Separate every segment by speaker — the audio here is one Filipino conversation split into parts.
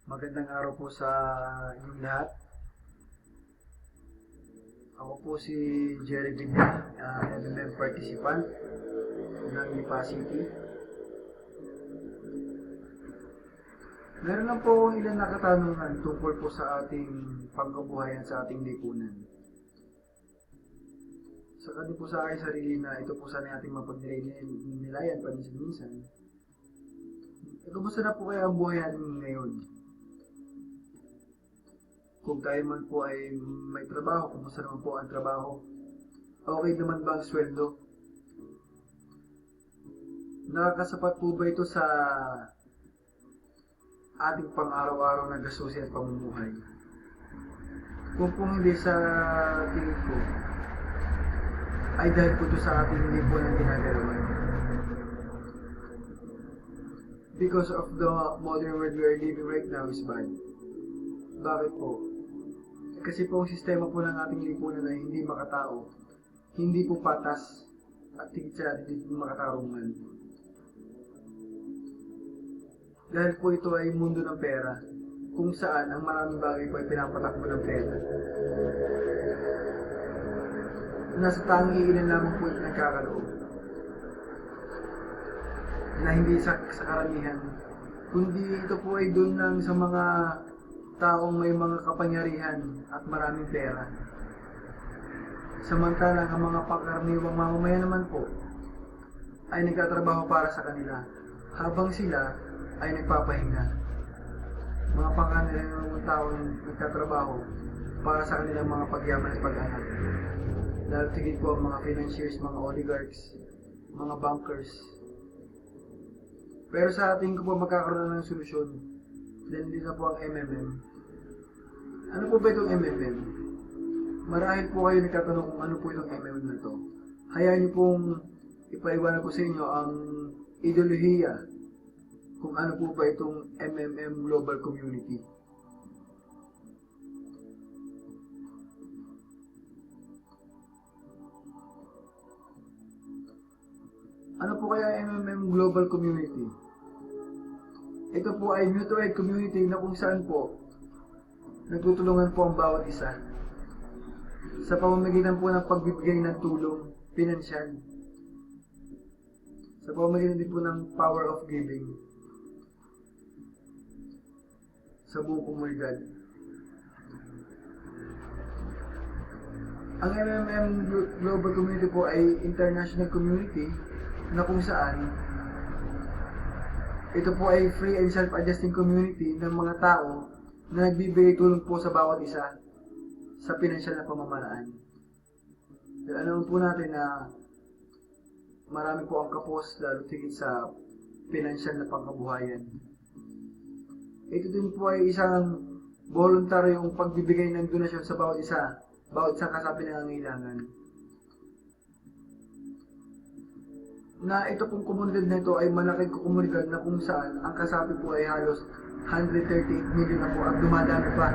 Speaker 1: Magandang araw po sa inyong lahat. Ako po si Jerry Villar, MMM participant ng Lipa City. Meron lang po akong ilan na katanungan tungkol po sa ating pangkabuhayan sa ating lipunan. Saka din po sa aking sarili na ito po sana ating mapagnilayan paminsan-minsan. Kumusta na po kaya ang buhay natin ngayon? Kung tayo man po ay may trabaho, kumusta naman po ang trabaho? Okay naman ba ang sweldo? Nakakasapat po ba ito sa ating pang-araw-araw na gastusin at pamumuhay? Kung hindi sa tingin ko, ay dahil po ito sa ating hindi po nang ginagalawan. Because of the modern world we are living right now is bad. Bakit po? Kasi po ang sistema po ng ating lipunan ay hindi makatao, hindi po patas, at higit sa hindi po makatarungan. Dahil po ito ay mundo ng pera, kung saan ang maraming bagay po ay pinapatakbo ng pera. Nasa tangi ilan lamang po ito nagkakaloob. Na hindi sa karamihan, kundi ito po ay doon lang sa mga taong may mga kapangyarihan at maraming pera. Samantalang ang mga pangkaraniwang mamamayan naman po ay nagtatrabaho para sa kanila habang sila ay nagpapahinga. Mga pangkaraniwang taong nagtatrabaho para sa kanilang mga pagyaman at pag-anak. Dahil tigit po ang mga financiers, mga oligarchs, mga bankers. Pero sa ating ko po magkakaroon ng solusyon. Then din na po ang MMM. Ano po ba itong MMM? Marahil po kayo nagtatanong kung ano po itong MMM na ito. Hayaan niyo pong ipaliwanag ko sa inyo ang ideolohiya kung ano po ba itong MMM Global Community. Ano po kaya MMM Global Community? Ito po ay mutual aid community na kung saan po nagtutulungan po ang bawat isa sa pamamagitan po ng pagbibigay ng tulong pinansyal, sa pamamagitan din po ng power of giving sa buong komunidad. Ang MMM Global Community po ay international community na kung saan ito po ay free and self-adjusting community ng mga tao na nagbibigay tulong po sa bawat isa sa pinansyal na pamamaraan. Dahil alam po natin na marami po ang kapos lalo tigit sa pinansyal na pangkabuhayan. Ito din po ay isang voluntaryong pagbibigay ng donasyon sa bawat isang kasapi na nangangailangan. Na ito pong komunidad na ito ay malaking komunidad na kung saan ang kasapi po ay halos 138 million na po at dumadami pa.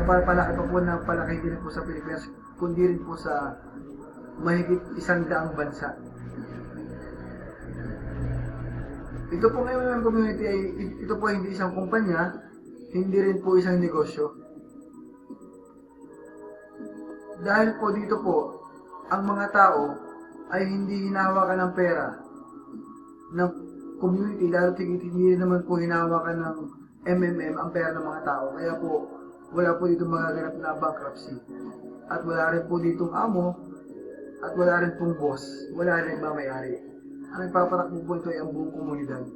Speaker 1: Palaki pa po ng palaki din po sa Pilipinas, kundi rin po sa mahigit 100 bansa. Ito pong MMM community ay ito po hindi isang kumpanya, hindi rin po isang negosyo. Dahil po dito po, ang mga tao ay hindi hinahawakan ng pera ng community, dahil hindi naman po hinahawakan ng MMM ang pera ng mga tao. Kaya po, wala po dito magaganap na bankruptcy. At wala rin po ditong amo, at wala rin pong boss, wala rin mamayari. Ang nagpapatakbo po ito ay ang buong komunidad,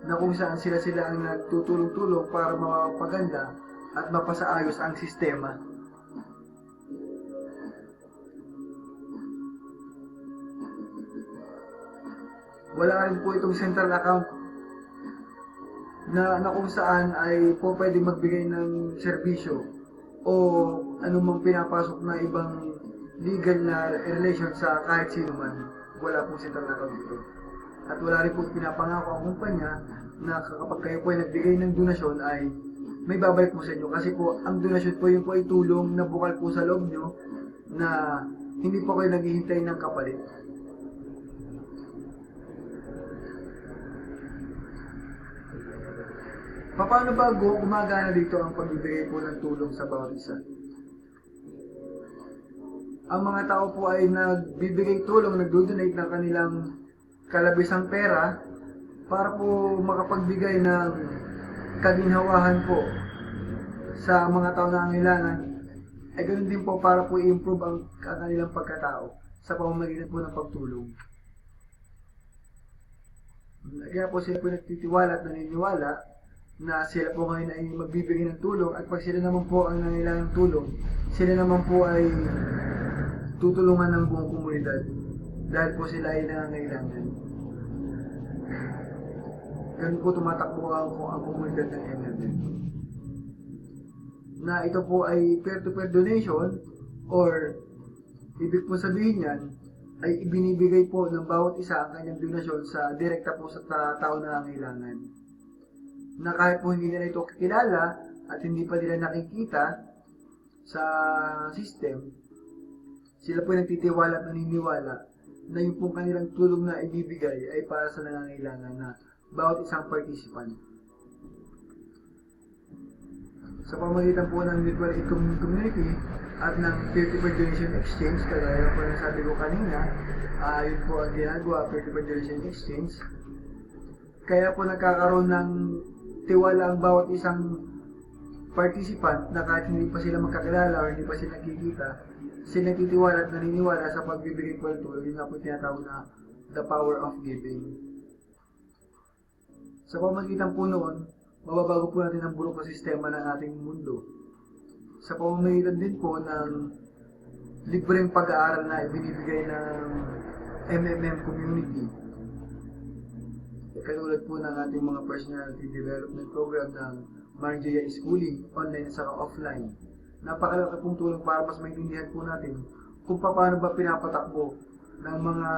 Speaker 1: na kung saan sila ang nagtutulong-tulong para mapaganda at mapasaayos ang sistema. Wala rin po itong central account na kung saan ay po pwedeng magbigay ng serbisyo o anumang pinapasok na ibang legal na relation sa kahit sino man. Wala pong central account dito. At wala rin po pinapangako ang kumpanya na kapag kayo po ay nagbigay ng donasyon ay may babalik po sa inyo. Kasi po ang donasyon po yun po ay tulong na bukal po sa loob nyo na hindi po kayo naghihintay ng kapalit. Paano ba gumagana dito ang pagbibigay po ng tulong sa bawat isa? Ang mga tao po ay nagbibigay tulong, nagdo-donate ng kanilang kalabisang pera para po makapagbigay ng kaginhawahan po sa mga tao na nangangailangan. Ay ganoon din po para po i-improve ang kanilang pagkatao sa pamamagitan po ng pagtulong. Kaya po sila po nagtitiwala at naniniwala na sila po ngayon ay magbibigay ng tulong, at pag sila naman po ang nangailangan ng tulong, sila naman po ay tutulungan ng buong komunidad dahil po sila ay nangangailangan. Ganun po tumatakbo ang komunidad ng MMM. Na ito po ay peer-to-peer donation, or ibig po sabihin yan ay ibinibigay po ng bawat isa ang kanyang donasyon sa direkta po sa tao na nangangailangan. Na kahit po hindi nila ito kilala at hindi pa nila nakikita sa system, sila po nagtitiwala at naniniwala na yung pong kanilang tulong na ibibigay ay para sa nangangailangan na bawat isang participant. Sa pamamagitan po ng mutual aid community at ng peer-to-peer donation exchange, kagaya po ng sabi ko kanina, yun po ang ginagawa, peer-to-peer donation exchange. Kaya po nagkakaroon ng tiwala ang bawat isang participant na kahit hindi pa sila magkakilala o hindi pa sila nakikita, sila nagtitiwala at naniniwala sa pagbibigay po ng tulong. Yun nga po tinatawag na the power of giving. Sa pamamagitan po noon, mababago po natin ang bulok na sistema ng ating mundo. Sa pamamagitan din po ng libreng pag-aaral na ibinibigay ng MMM community. Katulad po ng ating mga personality development program ng Marjaya Schooling, online at saka offline. Napakalaki pong tulong para mas maintindihan po natin kung paano ba pinapatakbo ng mga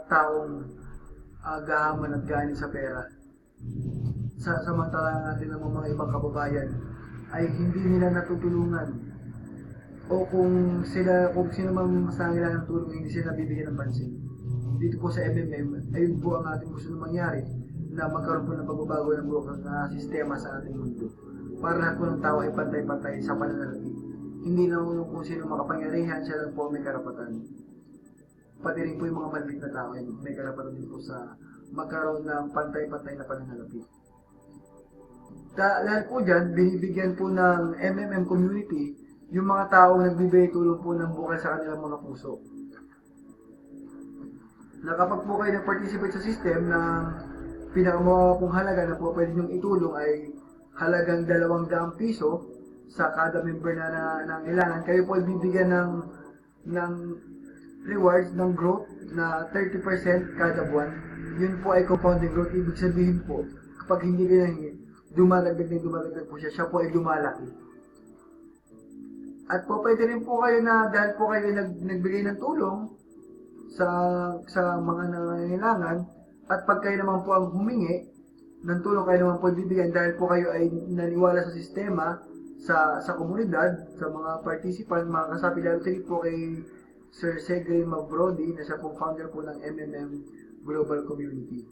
Speaker 1: taong gahaman at ganin sa pera. Samantalang natin ng mga ibang kababayan ay hindi nila natutulungan, o kung sino mang mas nangailangan ng tulong, hindi sila nabibigyan ng pansin. Dito po sa MMM, ayun po ang ating gusto na mangyari, na magkaroon po ng pagbabago ng broken na sistema sa ating mundo. Para lahat po ng tao ay pantay-pantay sa pananalapi. Hindi na kung sino makapangyarihan, siya lang po may karapatan. Pati rin po yung mga maliit na tao ay may karapatan din po sa magkaroon ng pantay-pantay na pananalapi. Dahil po dyan, binibigyan po ng MMM community yung mga taong nagbibigay tulong po ng bukal sa kanilang mga puso. Na kapag po kayo nag-participate sa system ng pinakamababa pong halaga na po pwede niyong itulong ay halagang 200 piso sa kada member na nangailangan, kayo po ay bibigyan ng rewards ng growth na 30% kada buwan. Yun po ay compounding growth. Ibig sabihin po, kapag hindi kayo nahingi, dumadagdag po siya po ay lumalaki. At po pwede rin po kayo na dahil po kayo nagbigay ng tulong sa mga nangangailangan, at pag kayo naman po ang humingi ng tulong, kayo naman po bibigyan dahil po kayo ay naniwala sa sistema, sa komunidad, sa mga participant, mga kasapi, lalo tingin po kay Sir Sergey Mavrodi na siya pong founder po ng MMM Global Community.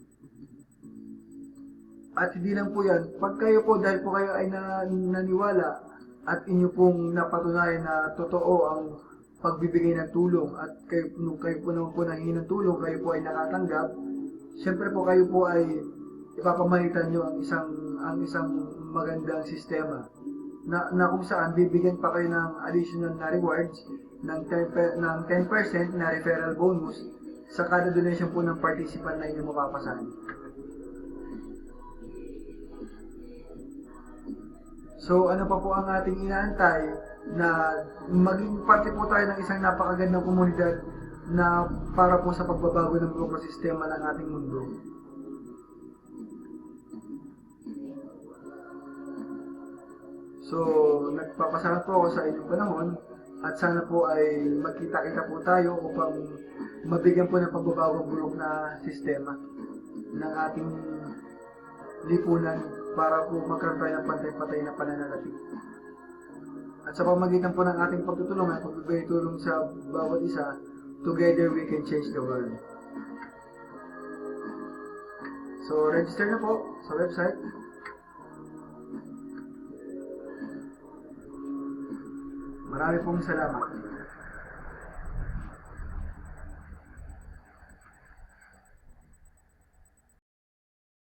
Speaker 1: At hindi lang po yan, pag kayo po, dahil po kayo ay naniwala at inyo pong napatunayan na totoo ang pagbibigay ng tulong, at nung kayo po naman po nanghingi ng tulong, kayo po ay nakatanggap, siyempre po kayo po ay ipapamalitan nyo ang isang magandang sistema na kung saan bibigyan pa kayo ng additional na rewards ng 10% na referral bonus sa kada donation po ng participant na inyong mapapasahan. So ano pa po ang ating inaantay na maging parte po tayo ng isang napakagandang komunidad na para po sa pagbabago ng global sistema ng ating mundo. So, nagpapasalamat po ako sa inyong panahon, at sana po ay magkita-kita po tayo upang mabigyan po ng pagbabago ng bulok na sistema ng ating lipunan para po magkaroon tayo ng pantay-patay na pananalapi. At sa pamagitan po ng ating pagtutulungan, pagbibigay tulong sa bawat isa, together we can change the world. So, register na po sa website. Marami pong salamat.